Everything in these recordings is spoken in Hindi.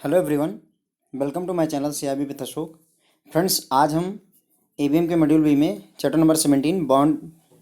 Hello everyone, welcome to my channel CIB with Ashok. Friends, आज हम एबीएम के मॉड्यूल बी में चैप्टर नंबर 17 बॉन्ड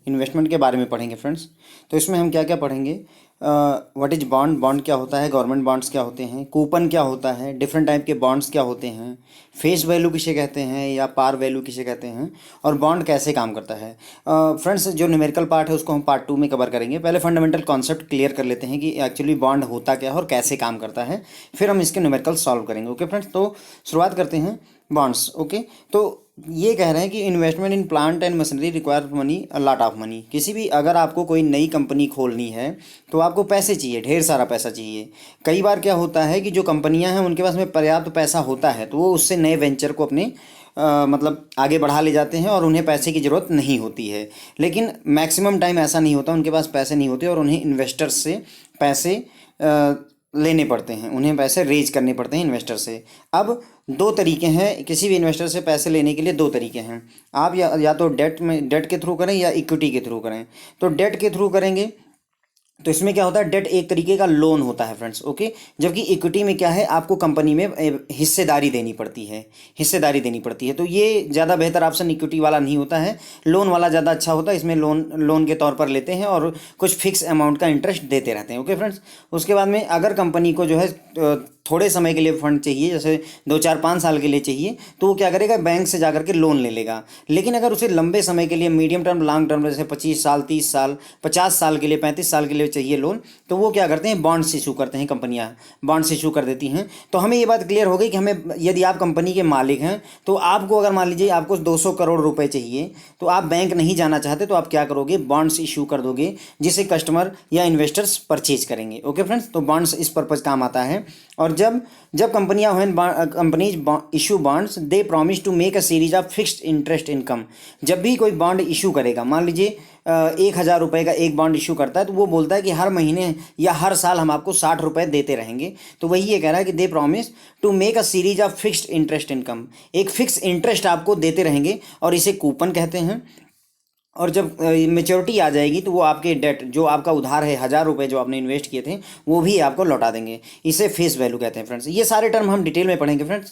इन्वेस्टमेंट के बारे में पढ़ेंगे। फ्रेंड्स, तो इसमें हम क्या क्या पढ़ेंगे? व्हाट इज बॉन्ड, बॉन्ड क्या होता है, गवर्नमेंट बॉन्ड्स क्या होते हैं, कूपन क्या होता है, डिफरेंट टाइप के बॉन्ड्स क्या होते हैं, फेस वैल्यू किसे कहते हैं या पार वैल्यू किसे कहते हैं, और बॉन्ड कैसे काम करता है। फ्रेंड्स, जो न्यूमेरिकल पार्ट है उसको हम पार्ट 2 में कवर करेंगे। पहले फंडामेंटल कॉन्सेप्ट क्लियर कर लेते हैं कि एक्चुअली बॉन्ड होता क्या है और कैसे काम करता है, फिर हम इसके न्यूमेरिकल सॉल्व करेंगे। ओके फ्रेंड्स, तो शुरुआत करते हैं बॉन्ड्स। ओके, तो ये कह रहे हैं कि investment in plant and machinery require money, a lot of money. किसी भी अगर आपको कोई नई कंपनी खोलनी है तो आपको पैसे चाहिए, ढेर सारा पैसा चाहिए। कई बार क्या होता है कि जो कंपनियां हैं उनके पास में पर्याप्त पैसा होता है तो वो उससे नए वेंचर को अपने मतलब आगे बढ़ा ले जाते हैं और उन्हें पैसे की ज़रूरत नहीं होती है। लेकिन मैक्सिमम टाइम ऐसा नहीं होता, उनके पास पैसे नहीं होते और उन्हें इन्वेस्टर्स से पैसे लेने पड़ते हैं, उन्हें पैसे रेज करने पड़ते हैं इन्वेस्टर से। अब दो तरीके हैं, किसी भी इन्वेस्टर से पैसे लेने के लिए दो तरीके हैं। आप या तो डेट के थ्रू करें या इक्विटी के थ्रू करें। तो डेट के थ्रू करेंगे तो इसमें क्या होता है, डेट एक तरीके का लोन होता है फ्रेंड्स। ओके, जबकि इक्विटी में क्या है, आपको कंपनी में हिस्सेदारी देनी पड़ती है, हिस्सेदारी देनी पड़ती है। तो ये ज़्यादा बेहतर ऑप्शन इक्विटी वाला नहीं होता है, लोन वाला ज़्यादा अच्छा होता है। इसमें लोन के तौर पर लेते हैं और कुछ फिक्स अमाउंट का इंटरेस्ट देते रहते हैं। ओके फ्रेंड्स, उसके बाद में अगर कंपनी को जो है थोड़े समय के लिए फंड चाहिए, जैसे 2 4 5 साल के लिए चाहिए, तो वो क्या करेगा, बैंक से जाकर के लोन ले लेगा। लेकिन अगर उसे लंबे समय के लिए, मीडियम टर्म लॉन्ग टर्म, जैसे 25 साल 30 साल 50 साल के लिए 35 साल के लिए चाहिए लोन, तो वो क्या करते हैं, बॉन्ड्स इशू करते हैं। कंपनियां बॉन्ड्स इशू कर देती हैं। तो हमें ये बात क्लियर हो गई कि हमें, यदि आप कंपनी के मालिक हैं तो आपको, अगर मान लीजिए आपको 200 करोड़ रुपए चाहिए, तो आप बैंक नहीं जाना चाहते तो आप क्या करोगे, बॉन्ड्स इशू कर दोगे, जिसे कस्टमर या इन्वेस्टर्स परचेज करेंगे। ओके फ्रेंड्स, तो बॉन्ड्स इस पर्पज काम आता है। और जब जब कंपनियां companies issue bonds, they promise to make a series of fixed interest income. जब भी कोई बॉन्ड इशू करेगा, मान लीजिए 1,000 रुपये का एक बॉन्ड इशू करता है, तो वो बोलता है कि हर महीने या हर साल हम आपको 60 रुपये देते रहेंगे। तो वही ये कह रहा है कि they promise to make a series of fixed interest income, एक फिक्स इंटरेस्ट आपको देते रहेंगे और इसे कूपन कहते हैं। और जब मेच्योरिटी आ जाएगी तो वो आपके डेट, जो आपका उधार है, 1,000 रुपये जो आपने इन्वेस्ट किए थे, वो भी आपको लौटा देंगे। इसे फेस वैल्यू कहते हैं फ्रेंड्स। ये सारे टर्म हम डिटेल में पढ़ेंगे फ्रेंड्स,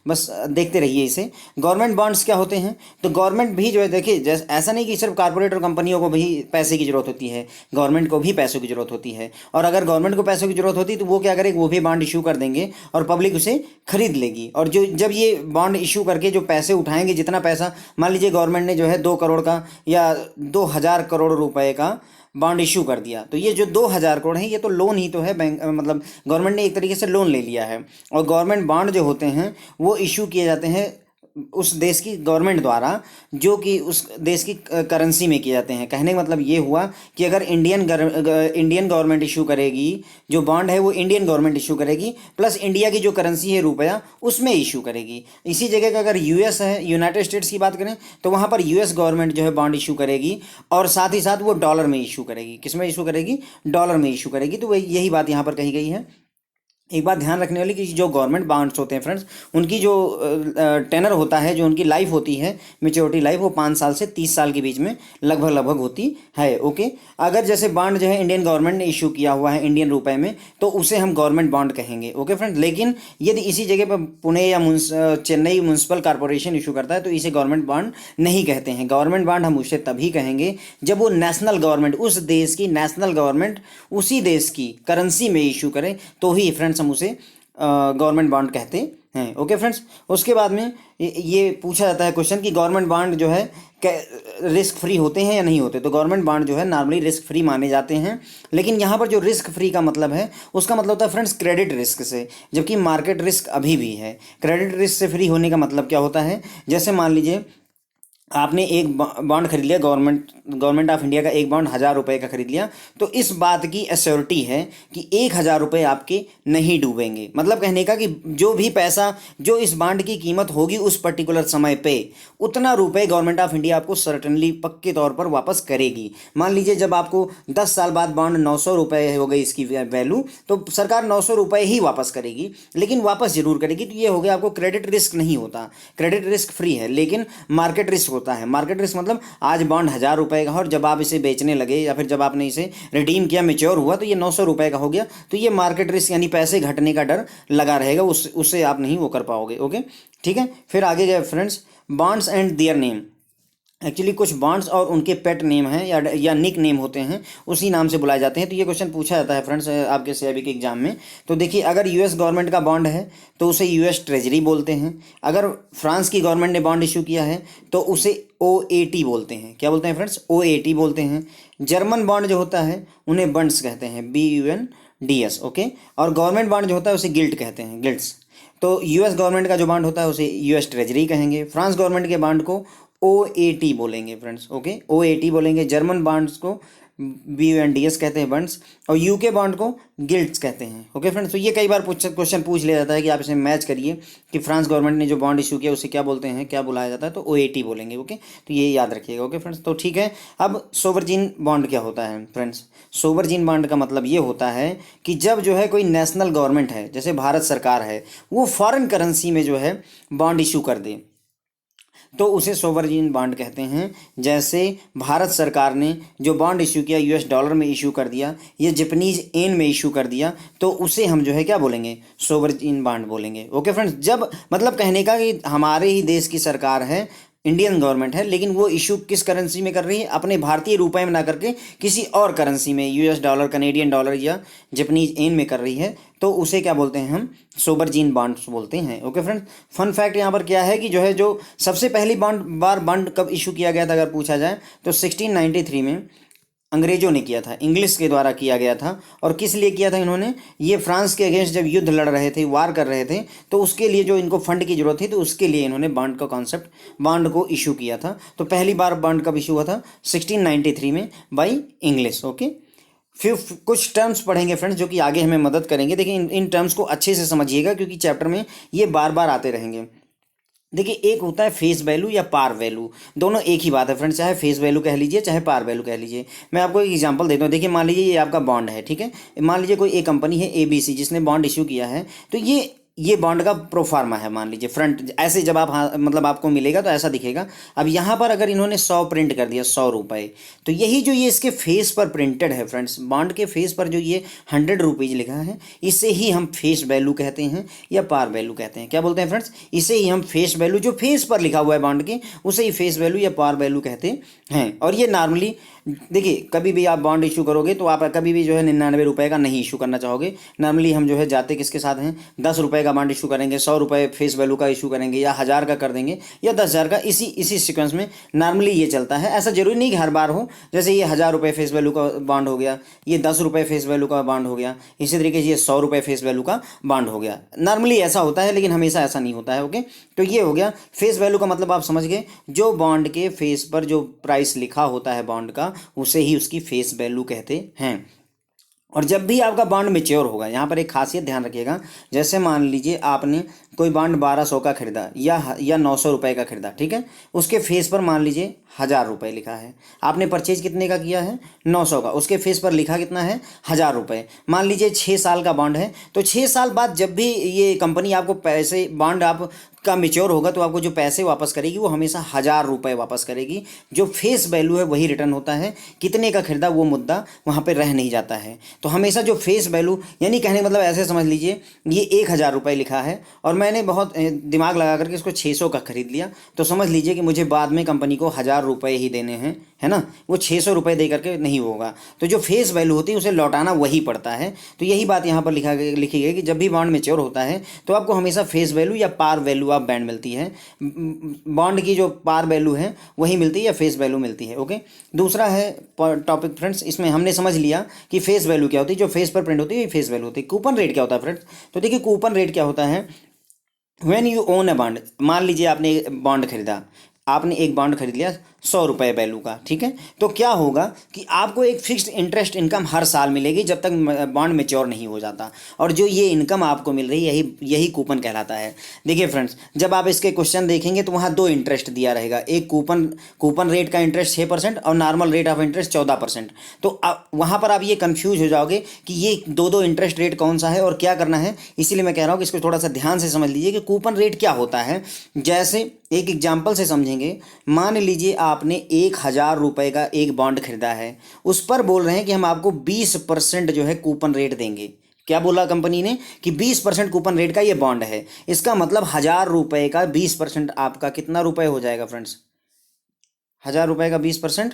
बस देखते रहिए इसे। गवर्नमेंट बॉन्ड्स क्या होते हैं? तो गवर्नमेंट भी जो है, देखिए, जैसे ऐसा नहीं कि सिर्फ कारपोरेट और कंपनियों को भी पैसे की जरूरत होती है, गवर्नमेंट को भी पैसों की जरूरत होती है। और अगर गवर्नमेंट को पैसों की जरूरत होती है तो वो क्या करेगी, वो भी बॉन्ड इशू कर देंगे और पब्लिक उसे खरीद लेगी। और जो जब ये बॉन्ड इशू करके जो पैसे उठाएंगे, जितना पैसा, मान लीजिए गवर्नमेंट ने जो है 2 करोड़ का या 2,000 करोड़ रुपए का बॉन्ड इशू कर दिया, तो ये जो 2,000 करोड़ है, ये तो लोन ही तो है। बैंक मतलब गवर्नमेंट ने एक तरीके से लोन ले लिया है। और गवर्नमेंट बॉन्ड जो होते हैं वो इशू किए जाते हैं उस देश की गवर्नमेंट द्वारा, जो कि उस देश की करेंसी में किए जाते हैं। कहने का मतलब ये हुआ कि अगर इंडियन गवर्नमेंट इशू करेगी, जो बॉन्ड है वो इंडियन गवर्नमेंट इशू करेगी, प्लस इंडिया की जो करेंसी है रुपया, उसमें इशू करेगी। इसी जगह का अगर यूएस है, यूनाइटेड स्टेट्स की बात करें, तो वहाँ पर यूएस गवर्नमेंट जो है बॉन्ड इशू करेगी और साथ ही साथ वो डॉलर में इशू करेगी। किस में इशू करेगी? डॉलर में इशू करेगी। तो वही यही बात यहाँ पर कही गई है। एक बात ध्यान रखने वाली कि जो गवर्नमेंट बॉन्ड्स होते हैं फ्रेंड्स, उनकी जो टेनर होता है, जो उनकी लाइफ होती है, मेच्योरिटी लाइफ, वो 5 साल से 30 साल के बीच में लगभग होती है। ओके, अगर जैसे बॉन्ड जो है इंडियन गवर्नमेंट ने इशू किया हुआ है इंडियन रुपए में, तो उसे हम गवर्नमेंट बॉन्ड कहेंगे। ओके फ्रेंड्स, लेकिन यदि इसी जगह पर पुणे या चेन्नई म्यूनसिपल कॉर्पोरेशन इशू करता है तो इसे गवर्नमेंट बॉन्ड नहीं कहते हैं। गवर्नमेंट बॉन्ड हम उसे तभी कहेंगे जब वो नेशनल गवर्नमेंट, उस देश की नेशनल गवर्नमेंट उसी देश की करेंसी में इशू करे, तो ही फ्रेंड्स हम उसे गवर्नमेंट बॉन्ड कहते हैं। ओके फ्रेंड्स, उसके बाद में ये पूछा जाता है क्वेश्चन कि गवर्नमेंट बॉन्ड जो है रिस्क फ्री होते हैं या नहीं होते। तो गवर्नमेंट बॉन्ड जो है नॉर्मली रिस्क फ्री माने जाते हैं। लेकिन यहाँ पर जो रिस्क फ्री का मतलब है, उसका मतलब होता है फ्रेंड्स क्रेडिट रिस्क से, जबकि मार्केट रिस्क अभी भी है। क्रेडिट रिस्क से फ्री होने का मतलब क्या होता है? जैसे मान लीजिए आपने एक बॉन्ड खरीद लिया, गवर्नमेंट ऑफ इंडिया का एक बॉन्ड 1,000 रुपये का खरीद लिया, तो इस बात की एश्योरिटी है कि 1,000 रुपये आपके नहीं डूबेंगे। मतलब कहने का कि जो भी पैसा, जो इस बॉन्ड की कीमत होगी उस पर्टिकुलर समय पे, उतना रुपये गवर्नमेंट ऑफ इंडिया आपको सर्टनली पक्के तौर पर वापस करेगी। मान लीजिए जब आपको 10 साल बाद बॉन्ड 900 रुपये हो गई इसकी वैल्यू, तो सरकार 900 रुपये ही वापस करेगी, लेकिन वापस जरूर करेगी। तो ये हो गया, आपको क्रेडिट रिस्क नहीं होता, क्रेडिट रिस्क फ्री है, लेकिन मार्केट रिस्क होता है। मार्केट रिस्क मतलब आज बॉन्ड 1000 रुपये का है और जब आप इसे बेचने लगे या फिर जब आपने इसे रिडीम किया, मेच्योर हुआ तो ये 900 रुपये का हो गया, तो ये मार्केट रिस्क यानी पैसे घटने का डर लगा रहेगा, उससे आप नहीं वो कर पाओगे। ओके, ठीक है। फिर आगे गए friends, bonds and their name. Actually कुछ बॉन्ड्स और उनके पेट नेम हैं या निक नेम होते हैं, उसी नाम से बुलाए जाते हैं। तो ये क्वेश्चन पूछा जाता है फ्रेंड्स आपके सीआईबी के एग्जाम में। तो देखिए, अगर यूएस गवर्नमेंट का बॉन्ड है तो उसे यूएस ट्रेजरी बोलते हैं। अगर फ्रांस की गवर्नमेंट ने बॉन्ड इशू किया है तो उसे ओएटी बोलते हैं। क्या बोलते हैं फ्रेंड्स? ओएटी बोलते हैं। जर्मन बॉन्ड जो होता है उन्हें बंड्स कहते हैं, BUNDS। ओके, और गवर्नमेंट बॉन्ड जो होता है उसे गिल्ट कहते हैं, गिल्ट्स। तो यूएस गवर्नमेंट का जो बॉन्ड होता है उसे यूएस ट्रेजरी कहेंगे। फ्रांस गवर्नमेंट के बॉन्ड को OAT बोलेंगे फ्रेंड्स। ओके, OAT बोलेंगे। जर्मन बॉन्ड्स को BUNDS कहते हैं, बॉन्ड्स, और यूके बॉन्ड को गिल्ट्स कहते हैं। ओके फ्रेंड्स, तो ये कई बार क्वेश्चन पूछ लिया जाता है कि आप इसे मैच करिए कि फ्रांस गवर्नमेंट ने जो बॉन्ड इशू किया उसे क्या बोलते हैं, क्या बुलाया जाता है, तो OAT बोलेंगे। ओके, तो ये याद रखिएगा। ओके फ्रेंड्स, तो ठीक है। अब सोवरजीन बॉन्ड क्या होता है फ्रेंड्स? सोवरजीन बॉन्ड का मतलब ये होता है कि जब जो है कोई नेशनल गवर्नमेंट है, जैसे भारत सरकार है, वो फॉरेन करेंसी में जो है बॉन्ड इशू कर दे तो उसे सोवरजीन बॉन्ड कहते हैं। जैसे भारत सरकार ने जो बॉन्ड इशू किया, US डॉलर में इशू कर दिया, ये जापानीज येन में इशू कर दिया, तो उसे हम जो है क्या बोलेंगे? सोवरजीन बॉन्ड बोलेंगे। ओके फ्रेंड्स, जब मतलब कहने का कि हमारे ही देश की सरकार है, इंडियन गवर्नमेंट है, लेकिन वो इशू किस करेंसी में कर रही है? अपने भारतीय रुपए में ना करके किसी और करेंसी में, US डॉलर, कनेडियन डॉलर या जापानीज येन में कर रही है, तो उसे क्या बोलते हैं? हम सोवरजीन बॉन्ड्स बोलते हैं। ओके फ्रेंड्स, फन फैक्ट यहाँ पर क्या है कि जो सबसे पहली बॉन्ड कब इशू किया गया था अगर पूछा जाए तो 1693 में अंग्रेजों ने किया था, इंग्लिश के द्वारा किया गया था। और किस लिए किया था इन्होंने? ये फ्रांस के अगेंस्ट जब युद्ध लड़ रहे थे, वार कर रहे थे, तो उसके लिए जो इनको फंड की जरूरत थी, तो उसके लिए इन्होंने बॉन्ड का कॉन्सेप्ट, बॉन्ड को इशू किया था। तो पहली बार बॉन्ड कब इशू हुआ था? 1693 में बाई इंग्लिश। ओके, फिर कुछ टर्म्स पढ़ेंगे फ्रेंड्स जो कि आगे हमें मदद करेंगे। देखिए, इन टर्म्स को अच्छे से समझिएगा क्योंकि चैप्टर में ये बार बार आते रहेंगे। देखिए, एक होता है फेस वैल्यू या पार वैल्यू, दोनों एक ही बात है फ्रेंड्स, चाहे फेस वैल्यू कह लीजिए चाहे पार वैल्यू कह लीजिए। मैं आपको एक एग्जांपल देता हूँ। देखिए, मान लीजिए ये आपका बॉन्ड है, ठीक है। मान लीजिए कोई एक कंपनी है ABC जिसने बॉन्ड इशू किया है, तो ये बॉन्ड का प्रोफार्मा है, मान लीजिए फ्रंट ऐसे जब आप मतलब आपको मिलेगा तो ऐसा दिखेगा। अब यहाँ पर अगर इन्होंने 100 प्रिंट कर दिया, 100 रुपये, तो यही जो ये इसके फेस पर प्रिंटेड है फ्रेंड्स, बॉन्ड के फेस पर जो ये 100 रुपीज़ लिखा है, इसे ही हम फेस वैल्यू कहते हैं या पार वैल्यू कहते हैं। क्या बोलते हैं फ्रेंड्स? इसे ही हम फेस वैल्यू, जो फेस पर लिखा हुआ है बॉन्ड के, उसे ही फेस वैल्यू या पार वैल्यू कहते हैं। और ये नॉर्मली देखिए, कभी भी आप बॉन्ड इशू करोगे तो आप कभी भी जो है 99 रुपये का नहीं इशू करना चाहोगे। नॉर्मली हम जो है जाते किसके साथ हैं? 10 रुपये का बॉन्ड इशू करेंगे, 100 रुपये फेस वैल्यू का इशू करेंगे, या 1000 का कर देंगे, या 10,000 का। इसी सीक्वेंस में नॉर्मली ये चलता है। ऐसा जरूरी नहीं कि हर बार हो। जैसे ये 1000 रुपये फेस वैल्यू का बॉन्ड हो गया, ये 10 रुपये फेस वैल्यू का बॉन्ड हो गया, इसी तरीके से ये 100 रुपये फेस वैल्यू का बॉन्ड हो गया। नॉर्मली ऐसा होता है, लेकिन हमेशा ऐसा नहीं होता है। ओके, तो ये हो गया फेस वैल्यू का मतलब आप समझ गए, जो बॉन्ड के फेस पर जो प्राइस लिखा होता है बॉन्ड का, उसे ही उसकी फेस वैल्यू कहते हैं। और जब भी आपका बॉन्ड मेच्योर होगा, यहाँ पर एक खासियत ध्यान रखिएगा। जैसे मान लीजिए आपने कोई बॉन्ड 1200 का खरीदा या 900 रुपये का खरीदा, ठीक है। उसके फेस पर मान लीजिए 1000 रुपये लिखा है। आपने परचेज कितने का किया है? 900 का। उसके फेस पर लिखा कितना है? 1000 रुपये। मान लीजिए 6 साल का बॉन्ड है, तो 6 साल बाद जब भी ये कंपनी आपको पैसे, बॉन्ड आप का मेच्योर होगा, तो आपको जो पैसे वापस करेगी वो हमेशा 1000 रुपये वापस करेगी। जो फेस वैल्यू है वही रिटर्न होता है, कितने का खरीदा वो मुद्दा वहाँ पे रह नहीं जाता है। तो हमेशा जो फेस वैल्यू, यानी कहने का मतलब ऐसे समझ लीजिए, ये 1000 रुपये लिखा है और मैंने बहुत दिमाग लगा करके इसको 600 का खरीद लिया, तो समझ लीजिए कि मुझे बाद में कंपनी को 1000 रुपये ही देने हैं, है ना। वो 600 रुपये दे करके नहीं होगा। तो जो फेस वैल्यू होती है उसे लौटाना वही पड़ता है। तो यही बात यहाँ पर लिखी गई कि जब भी बॉन्ड मेच्योर होता है तो आपको हमेशा फेस वैल्यू या पार वैल्यू आप बैंड मिलती है। बॉन्ड की जो पार वैल्यू है वही मिलती है या फेस वैल्यू मिलती है। ओके, दूसरा है टॉपिक फ्रेंड्स, इसमें हमने समझ लिया कि फेस वैल्यू क्या होती है, जो फेस पर प्रिंट होती है फेस वैल्यू होती है। कूपन रेट क्या होता है फ्रेंड्स? तो देखिए, कूपन रेट क्या होता है, when you own a bond, मान लीजिए आपने बॉन्ड खरीदा, आपने एक बॉन्ड खरीद लिया 100 रुपये वैल्यू का, ठीक है। तो क्या होगा कि आपको एक फिक्स्ड इंटरेस्ट इनकम हर साल मिलेगी जब तक बॉन्ड मेच्योर नहीं हो जाता। और जो ये इनकम आपको मिल रही है यही कूपन कहलाता है। देखिए फ्रेंड्स, जब आप इसके क्वेश्चन देखेंगे तो वहाँ 2 इंटरेस्ट दिया रहेगा। एक कूपन रेट का इंटरेस्ट 6% और नॉर्मल रेट ऑफ इंटरेस्ट 14%। तो वहाँ पर आप ये कन्फ्यूज हो जाओगे कि ये दो इंटरेस्ट रेट कौन सा है और क्या करना है। इसीलिए मैं कह रहा हूँ कि इसको थोड़ा सा ध्यान से समझ लीजिए कि कूपन रेट क्या होता है। जैसे एक एग्जाम्पल से समझेंगे। मान लीजिए आपने 1,000 रुपये का एक बॉन्ड खरीदा है, उस पर बोल रहे हैं कि हम आपको 20% जो है कूपन रेट देंगे। क्या बोला कंपनी ने कि 20% कूपन रेट का ये बॉन्ड है। इसका मतलब 1,000 रुपये का 20% आपका कितना रुपए हो जाएगा फ्रेंड्स? 1,000 रुपये का 20%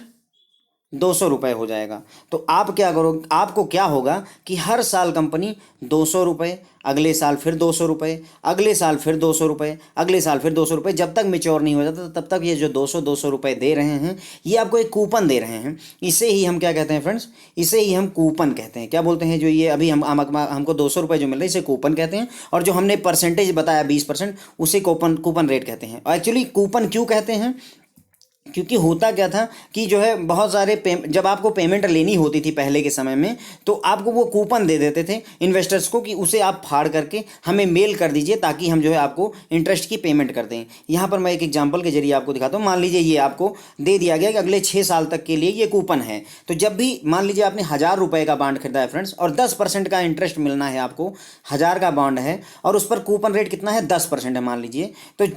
200 रुपये हो जाएगा। तो आप क्या करो, आपको क्या होगा कि हर साल कंपनी 200 रुपये, अगले साल फिर 200 रुपये, अगले साल फिर 200 रुपये, अगले साल फिर 200 रुपये, जब तक मैच्योर नहीं हो जाता तब तक ये जो 200 रुपये दे रहे हैं, ये आपको एक कूपन दे रहे हैं। इसे ही हम क्या कहते हैं फ्रेंड्स? इसे ही हम कूपन कहते हैं। क्या बोलते हैं? जो ये अभी हमको 200 रुपये जो मिल रहे हैं इसे कूपन कहते हैं, और जो हमने परसेंटेज बताया 20% उसे कूपन रेट कहते हैं। एक्चुअली कूपन क्यों कहते हैं? क्योंकि होता क्या था कि जो है बहुत सारे जब आपको पेमेंट लेनी होती थी पहले के समय में, तो आपको वो कूपन दे देते थे इन्वेस्टर्स को कि उसे आप फाड़ करके हमें मेल कर दीजिए ताकि हम जो है आपको इंटरेस्ट की पेमेंट कर दें। यहाँ पर मैं एक एग्जांपल के जरिए आपको दिखाता हूँ। मान लीजिए ये आपको दे दिया गया कि अगले 6 साल तक के लिए ये कूपन है। तो जब भी मान लीजिए आपने 1,000 रुपये का बॉन्ड खरीदा है फ्रेंड्स, और 10% का इंटरेस्ट मिलना है आपको, 1,000 का बॉन्ड है और उस पर कूपन रेट कितना है? 10% है मान लीजिए। तो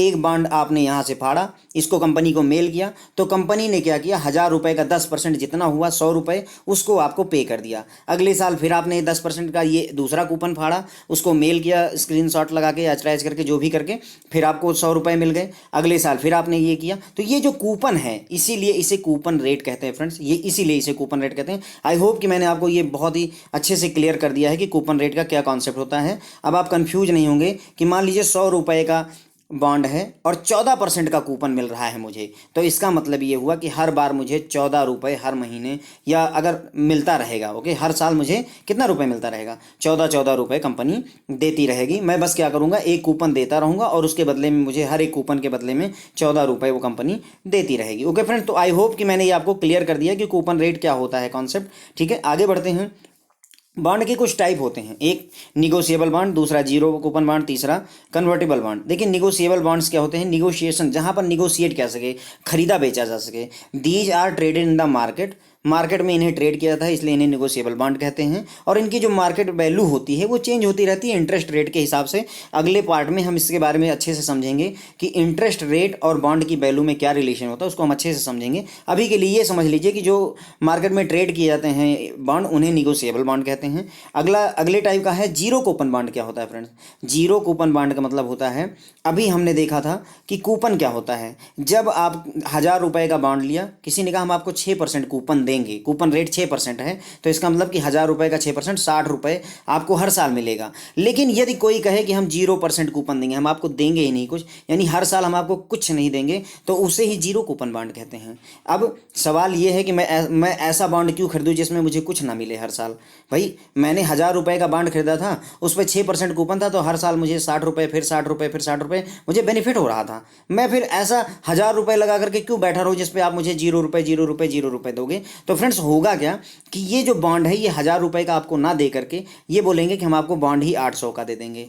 एक बॉन्ड आपने यहाँ से फाड़ा, इसको कंपनी को मेल किया, तो कंपनी ने क्या किया? 1,000 रुपये का 10% जितना हुआ 100 रुपये, उसको आपको पे कर दिया। अगले साल फिर आपने 10% का ये दूसरा कूपन फाड़ा, उसको मेल किया स्क्रीनशॉट लगा के, अटैच करके, जो भी करके, फिर आपको 100 रुपये मिल गए। अगले साल फिर आपने ये किया। तो ये जो कूपन है, इसीलिए इसे कूपन रेट कहते हैं फ्रेंड्स। ये इसीलिए इसे कूपन रेट कहते हैं। आई होप कि मैंने आपको ये बहुत ही अच्छे से क्लियर कर दिया है कि कूपन रेट का क्या कॉन्सेप्ट होता है। अब आप कंफ्यूज नहीं होंगे कि मान लीजिए 100 रुपये का बॉन्ड है और 14% का कूपन मिल रहा है मुझे, तो इसका मतलब ये हुआ कि हर बार मुझे 14 रुपये हर महीने, या अगर मिलता रहेगा, ओके, हर साल मुझे कितना रुपए मिलता रहेगा? 14 रुपये कंपनी देती रहेगी। मैं बस क्या करूँगा? एक कूपन देता रहूँगा और उसके बदले में मुझे हर एक कूपन के बदले में 14 रुपये वो कंपनी देती रहेगी। ओके फ्रेंड्स, तो आई होप कि मैंने ये आपको क्लियर कर दिया कि कूपन रेट क्या होता है, कॉन्सेप्ट। ठीक है, आगे बढ़ते हैं। बॉन्ड के कुछ टाइप होते हैं। एक निगोशिएबल बॉन्ड, दूसरा जीरो कूपन बॉन्ड, तीसरा कन्वर्टेबल बॉन्ड। देखिए निगोशिएबल बॉन्ड्स क्या होते हैं? निगोशिएशन, जहां पर निगोशिएट कर सके, खरीदा बेचा जा सके। These are traded in the market, market में इन्हें ट्रेड किया जाता है, इसलिए इन्हें निगोशिएबल बॉन्ड कहते हैं। और इनकी जो मार्केट वैल्यू होती है वो चेंज होती रहती है इंटरेस्ट रेट के हिसाब से। अगले पार्ट में हम इसके बारे में अच्छे से समझेंगे कि इंटरेस्ट रेट और बॉन्ड की वैल्यू में क्या रिलेशन होता है, उसको हम अच्छे से समझेंगे। अभी के लिए ये समझ लीजिए कि जो मार्केट में ट्रेड किए जाते हैं बॉन्ड, उन्हें निगोशिएबल बॉन्ड कहते हैं। अगले टाइप का है जीरो कूपन बॉन्ड। क्या होता है फ्रेंड्स? जीरो कूपन बॉन्ड का मतलब होता है, अभी हमने देखा था कि कूपन क्या होता है। जब आप 1,000 रुपये का बॉन्ड लिया, किसी ने कहा हम आपको 6% कूपन देंगे, कूपन रेट 6% है, तो इसका मतलब कि 1,000 रुपये का 6% 60 रुपये आपको हर साल मिलेगा। लेकिन यदि कोई कहे कि हम 0% कूपन देंगे, हम आपको देंगे ही नहीं कुछ, यानी हर साल हम आपको कुछ नहीं देंगे, तो उसे ही जीरो कूपन बॉन्ड कहते हैं। अब सवाल ये है कि मैं ऐसा बॉन्ड क्यों खरीदूं जिसमें मुझे कुछ ना मिले हर साल? भाई मैंने 1,000 रुपये का बॉन्ड खरीदा था, उस पर 6% कूपन था, तो हर साल मुझे 60 रुपये, फिर 60 रुपये, फिर 60 रुपये मुझे बेनिफिट हो रहा था। मैं फिर ऐसा 1,000 रुपये लगा करके क्यों बैठा रहूं जिसपे आप मुझे 0 रुपये 0 रुपये 0 रुपये दोगे? तो फ्रेंड्स होगा क्या कि ये जो बॉन्ड है ये 1,000 रुपये का आपको ना दे करके ये बोलेंगे कि हम आपको बॉन्ड ही 800 का दे देंगे,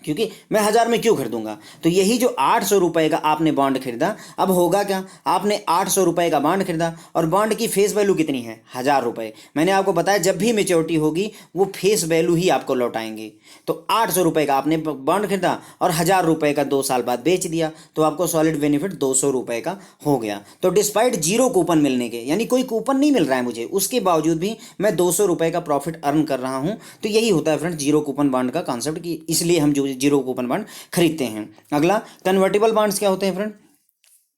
क्योंकि मैं 1,000 में क्यों खरीदूंगा? तो यही जो 800 रुपये का आपने बॉन्ड खरीदा, अब होगा क्या? आपने 800 रुपये का बॉन्ड खरीदा और बॉन्ड की फेस वैल्यू कितनी है? 1,000 रुपये। मैंने आपको बताया जब भी मेच्योरिटी होगी वो फेस वैल्यू ही आपको लौटाएंगे। तो 800 रुपये का आपने बॉन्ड खरीदा और 1,000 रुपये का 2 साल बाद बेच दिया, तो आपको सॉलिड बेनिफिट 200 रुपये का हो गया। तो डिस्पाइट जीरो कूपन मिलने के, यानी कोई कूपन नहीं मिल रहा है मुझे, उसके बावजूद भी मैं 200 रुपये का प्रॉफिट अर्न कर रहा हूँ। तो यही होता है फ्रेंड्स जीरो कूपन बॉन्ड का कॉन्सेप्ट, कि इसलिए हम जो जीरो कूपन बॉन्ड खरीदते हैं। अगला कन्वर्टेबल बॉन्ड्स क्या होते हैं friend?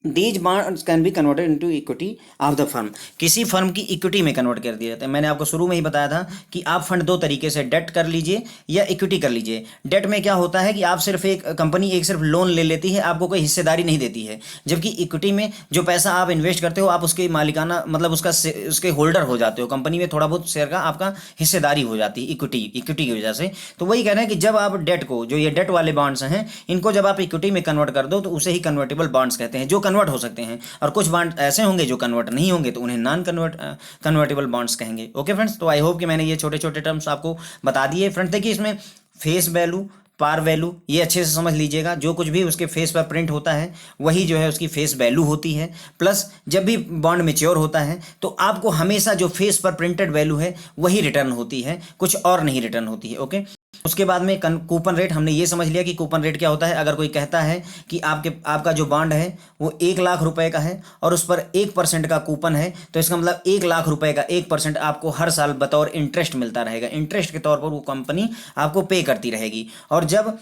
These bonds can be converted into equity of the firm, किसी फर्म की इक्विटी में कन्वर्ट कर दिया जाता है। मैंने आपको शुरू में ही बताया था कि आप फंड दो तरीके से, डेट कर लीजिए या इक्विटी कर लीजिए। डेट में क्या होता है कि आप सिर्फ एक कंपनी एक सिर्फ लोन ले लेती है, आपको कोई हिस्सेदारी नहीं देती है। जबकि इक्विटी में जो पैसा आप इन्वेस्ट करते हो, आप उसके मालिकाना मतलब उसके होल्डर हो जाते हो, कंपनी में थोड़ा बहुत शेयर का आपका हिस्सेदारी हो जाती है इक्विटी की वजह से। तो वही कह रहे हैं कि जब आप डेट को, जो ये डेट वाले बॉन्ड्स हैं, इनको जब आप इक्विटी में कन्वर्ट कर दो तो उसे ही कन्वर्टेबल बॉन्ड्स कहते हैं, जो कन्वर्ट हो सकते हैं। और कुछ बॉन्ड ऐसे होंगे जो कन्वर्ट नहीं होंगे, तो उन्हें नॉन कन्वर्टेबल बॉन्ड्स कहेंगे। ओके फ्रेंड्स, तो आई होप कि मैंने ये छोटे छोटे टर्म्स आपको बता दिए। फ्रेंड्स देखिए इसमें फेस वैल्यू, पार वैल्यू, ये अच्छे से समझ लीजिएगा। जो कुछ भी उसके फेस पर प्रिंट होता है वही जो है उसकी फेस वैल्यू होती है। प्लस जब भी बॉन्ड मैच्योर होता है तो आपको हमेशा जो फेस पर प्रिंटेड वैल्यू है वही रिटर्न होती है, कुछ और नहीं रिटर्न होती है। ओके। उसके बाद में कूपन रेट हमने ये समझ लिया कि कूपन रेट क्या होता है। अगर कोई कहता है कि आपका जो बॉन्ड है वो 1 लाख रुपए का है और उस पर 1% का कूपन है, तो इसका मतलब 1 लाख रुपए का 1% आपको हर साल बतौर इंटरेस्ट मिलता रहेगा। इंटरेस्ट के तौर पर वो कंपनी आपको पे करती रहेगी और जब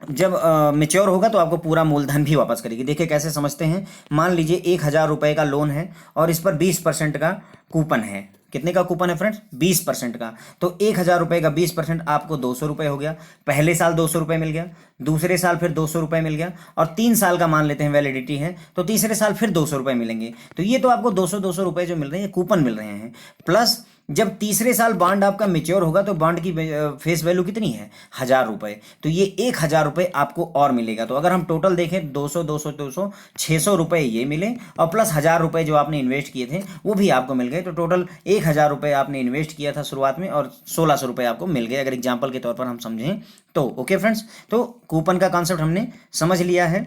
जब मेच्योर होगा तो आपको पूरा मूलधन भी वापस करेगी। देखिए कैसे समझते हैं। मान लीजिए 1,000 रुपये का लोन है और इस पर 20% का कूपन है। कितने का कूपन है फ्रेंड्स? 20% का। तो 1,000 रुपये का 20% आपको 200 रुपये हो गया। पहले साल 200 रुपये मिल गया, दूसरे साल फिर 200 रुपये मिल गया और 3 साल का मान लेते हैं वैलिडिटी है, तो तीसरे साल फिर 200 रुपये मिलेंगे। तो ये तो आपको 200 जो मिल रहे हैं कूपन मिल रहे हैं। प्लस जब तीसरे साल बॉन्ड आपका मेच्योर होगा तो बॉन्ड की फेस वैल्यू कितनी है? 1,000 रुपये। तो ये 1,000 रुपये आपको और मिलेगा। तो अगर हम टोटल देखें 200 200 200 600 रुपये ये मिले और प्लस 1,000 रुपये जो आपने इन्वेस्ट किए थे वो भी आपको मिल गए। तो टोटल 1,000 रुपये आपने इन्वेस्ट किया था शुरुआत में और 1,600 रुपये आपको मिल गए, अगर एग्जाम्पल के तौर पर हम समझें तो। ओके फ्रेंड्स, तो कूपन का कॉन्सेप्ट हमने समझ लिया है।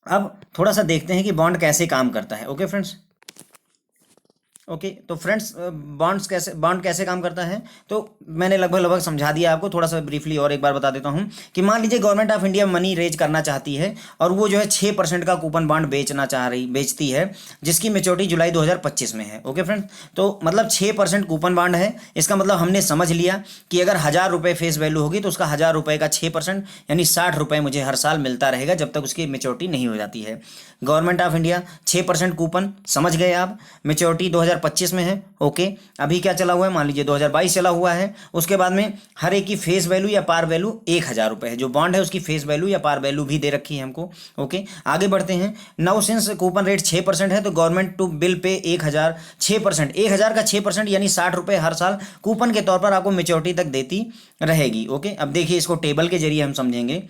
अब थोड़ा सा देखते हैं कि बॉन्ड कैसे काम करता है। ओके फ्रेंड्स, ओके तो फ्रेंड्स बॉन्ड कैसे काम करता है तो मैंने लगभग समझा दिया आपको। थोड़ा सा ब्रीफली और एक बार बता देता हूँ कि मान लीजिए government of India money raise करना चाहती है और वो जो है 6% का कूपन बॉन्ड बेचती है, जिसकी मेच्योरिटी जुलाई 2025 में है। ओके फ्रेंड्स, तो मतलब 6% कूपन बॉन्ड है। इसका मतलब हमने समझ लिया कि अगर 1,000 रुपये फेस वैल्यू होगी तो उसका 1,000 रुपये का 6% यानी 60 रुपये मुझे हर साल मिलता रहेगा जब तक उसकी मेच्योरिटी नहीं हो जाती है। गवर्नमेंट ऑफ इंडिया 6% कूपन, समझ गए आप। मेच्योरिटी 2025 में है। ओके, अभी क्या चला हुआ है? मान लीजिए 2022 चला हुआ है। उसके बाद में हर एक की फेस वैल्यू या पार वैल्यू 1,000 रुपये है। जो बॉन्ड है उसकी फेस वैल्यू या पार वैल्यू भी दे रखी है हमको। ओके, आगे बढ़ते हैं। नाउ सिंस कूपन रेट 6% है तो गवर्नमेंट टू बिल पे 1,000 6% 1,000 का 6% यानी 60 रुपये हर साल कूपन के तौर पर आपको मेच्योरिटी तक देती रहेगी। ओके, अब देखिए इसको टेबल के जरिए हम समझेंगे।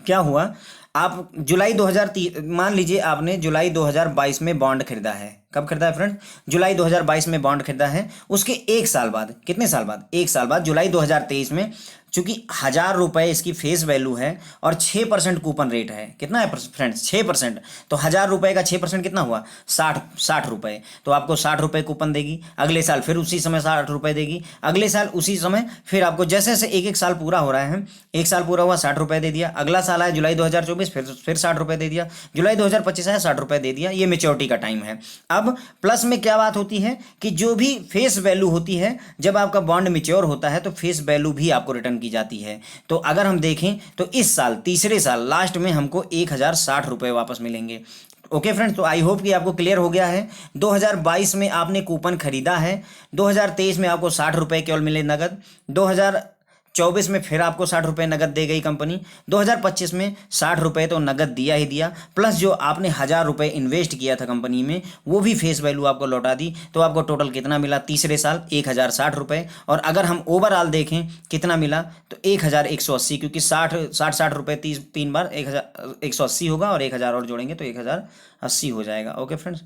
क्या हुआ? आप जुलाई 2003 मान लीजिए आपने जुलाई 2022 में बॉन्ड खरीदा है। कब खरीदा है फ्रेंड्स? जुलाई 2022 में बॉन्ड खरीदा है। उसके 1 साल बाद, कितने साल बाद? 1 साल बाद जुलाई 2023 में, चूंकि 1,000 रुपये इसकी फेस वैल्यू है और 6% कूपन रेट है। कितना है फ्रेंड्स? 6%। तो 1,000 रुपये का 6% कितना हुआ? 60 रुपये। तो आपको 60 रुपये कूपन देगी। अगले साल फिर उसी समय 60 रुपये देगी। अगले साल उसी समय फिर आपको जैसे जैसे एक साल पूरा हो रहा है, 1 साल पूरा हुआ 60 रुपये दे दिया। अगला साल आया जुलाई 2024 फिर 60 रुपये दे दिया। जुलाई 2025 आया 60 रुपये दे दिया। ये मेच्योरिटी का टाइम है। अब प्लस में क्या बात होती है कि जो भी फेस वैल्यू होती है जब आपका बॉन्ड मैच्योर होता है तो फेस वैल्यू भी आपको रिटर्न की जाती है। तो अगर हम देखें तो इस साल तीसरे साल लास्ट में हमको 1,060 रुपये वापस मिलेंगे। ओके फ्रेंड्स, तो आई होप कि आपको क्लियर हो गया है। 2022 में आपने कूपन खरीदा है, 2023 में आपको 60 रुपये केवल मिले नगद, 2024 में फिर आपको 60 रुपये नगद दे गई कंपनी, 2025 में 60 रुपये तो नगद दिया ही दिया, प्लस जो आपने 1,000 रुपये इन्वेस्ट किया था कंपनी में वो भी फेस वैल्यू आपको लौटा दी। तो आपको टोटल कितना मिला तीसरे साल? 1,060 रुपये। और अगर हम ओवरऑल देखें कितना मिला तो 1,180, क्योंकि 60 रुपये 3 बार 1,180 होगा और 1,000 और जोड़ेंगे तो 1,080 हो जाएगा। ओके फ्रेंड्स,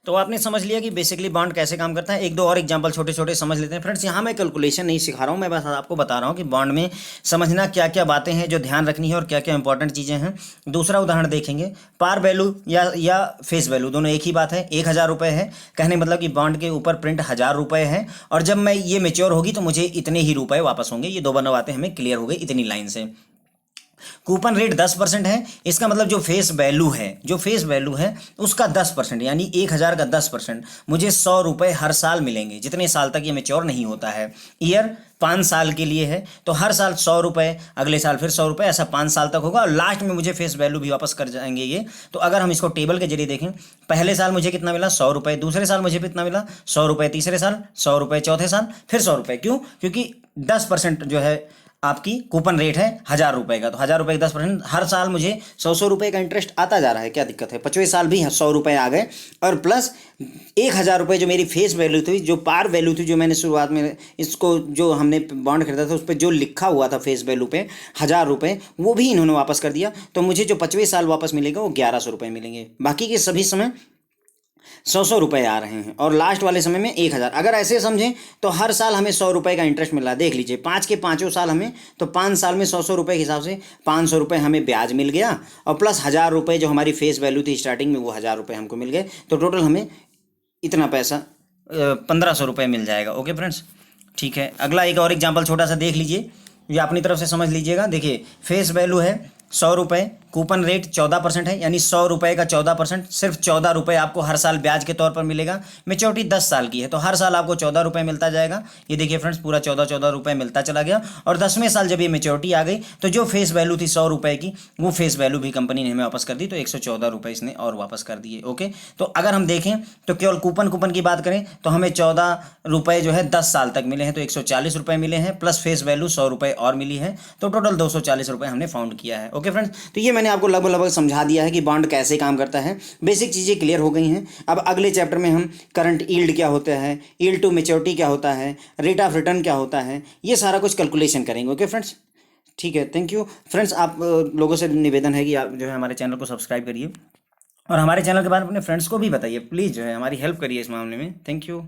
तो आपने समझ लिया कि बेसिकली बॉन्ड कैसे काम करता है। एक दो और एग्जांपल छोटे छोटे समझ लेते हैं फ्रेंड्स। यहाँ मैं कैलकुलेशन नहीं सिखा रहा हूँ, मैं बस आपको बता रहा हूँ कि बॉन्ड में समझना क्या क्या बातें हैं जो ध्यान रखनी है और क्या क्या इंपॉर्टेंट चीज़ें हैं। दूसरा उदाहरण देखेंगे, पार वैल्यू या फेस वैल्यू दोनों एक ही बात है। 1,000 रुपये है, कहने मतलब कि बॉन्ड के ऊपर प्रिंट 1,000 रुपये है और जब मैं ये मेच्योर होगी तो मुझे इतने ही रुपये वापस होंगे। ये दो बातें हमें क्लियर हो गई इतनी लाइन से। कूपन रेट 10% है, इसका मतलब जो फेस वैल्यू है उसका 10% यानी 1,000 का 10% मुझे 100 रुपये हर साल मिलेंगे, जितने साल तक ये मेच्योर नहीं होता है। ईयर 5 साल के लिए है तो हर साल 100 रुपये, अगले साल फिर 100 रुपये, ऐसा 5 साल तक होगा और लास्ट में मुझे फेस वैल्यू भी वापस कर जाएंगे ये। तो अगर हम इसको टेबल के जरिए देखें, पहले साल मुझे कितना मिला? 100 रुपये, दूसरे साल मुझे कितना मिला? 100 रुपये, तीसरे साल 100 रुपये, चौथे साल फिर 100 रुपये। क्यों? क्योंकि 10% जो है आपकी कूपन रेट है 1,000 रुपये का, तो 1,000 रुपये का 10% हर साल मुझे 100 रुपये का इंटरेस्ट आता जा रहा है। क्या दिक्कत है? 5वें साल भी 100 रुपये आ गए और प्लस 1,000 रुपये जो मेरी फेस वैल्यू थी, जो पार वैल्यू थी, जो मैंने शुरुआत में इसको जो हमने बॉन्ड खरीदा था उस पर जो लिखा हुआ था फेस वैल्यू पे 1,000 रुपये, वो भी इन्होंने वापस कर दिया। तो मुझे जो 5वें साल वापस मिलेगा वो 1,100 रुपये मिलेंगे। बाकी के सभी समय 100 रुपये आ रहे हैं और लास्ट वाले समय में 1,000। अगर ऐसे समझें तो हर साल हमें 100 रुपये का इंटरेस्ट मिल रहा है। देख लीजिए 5 के पाँचों साल हमें, तो 5 साल में 100 रुपये के हिसाब से 500 रुपये हमें ब्याज मिल गया और प्लस 1,000 रुपये जो हमारी फेस वैल्यू थी स्टार्टिंग में वो 1,000 रुपये हमको मिल गए। तो टोटल हमें इतना पैसा 1,500 रुपये मिल जाएगा। ओके फ्रेंड्स, ठीक है, अगला एक और एग्जाम्पल छोटा सा देख लीजिए, ये अपनी तरफ से समझ लीजिएगा। देखिए फेस वैल्यू है 100 रुपये, कूपन रेट 14% है, यानी 100 रुपये का 14%, सिर्फ 14 रुपये आपको हर साल ब्याज के तौर पर मिलेगा। मेच्योरिटी 10 साल की है, तो हर साल आपको 14 रुपये मिलता जाएगा। ये देखिए फ्रेंड्स, पूरा 14 रुपये मिलता चला गया। और 10वें साल जब ये मेच्योरिटी आ गई, तो जो फेस वैल्यू थी 100 रुपये की, वो फेस वैल्यू भी कंपनी ने हमें वापस कर दी, तो 114 रुपये इसने और वापस कर दिए। ओके, तो अगर हम देखें तो केवल कूपन की बात करें तो हमें 14 रुपये जो है 10 साल तक मिले हैं, तो 140 रुपये मिले हैं, प्लस फेस वैल्यू 100 रुपये और मिली है, तो टोटल 240 रुपये हमने फाउंड किया है। ओके फ्रेंड्स, तो ये मैंने आपको लगभग समझा दिया है कि बॉन्ड कैसे काम करता है। बेसिक चीज़ें क्लियर हो गई हैं। अब अगले चैप्टर में हम करंट यील्ड क्या होता है, यील्ड टू मेच्योरिटी क्या होता है, रेट ऑफ रिटर्न क्या होता है, ये सारा कुछ कैलकुलेशन करेंगे। ओके फ्रेंड्स, ठीक है, थैंक यू फ्रेंड्स। आप लोगों से निवेदन है कि आप जो है हमारे चैनल को सब्सक्राइब करिए और हमारे चैनल के बारे में अपने फ्रेंड्स को भी बताइए प्लीज़, जो है हमारी हेल्प करिए इस मामले में। Thank you.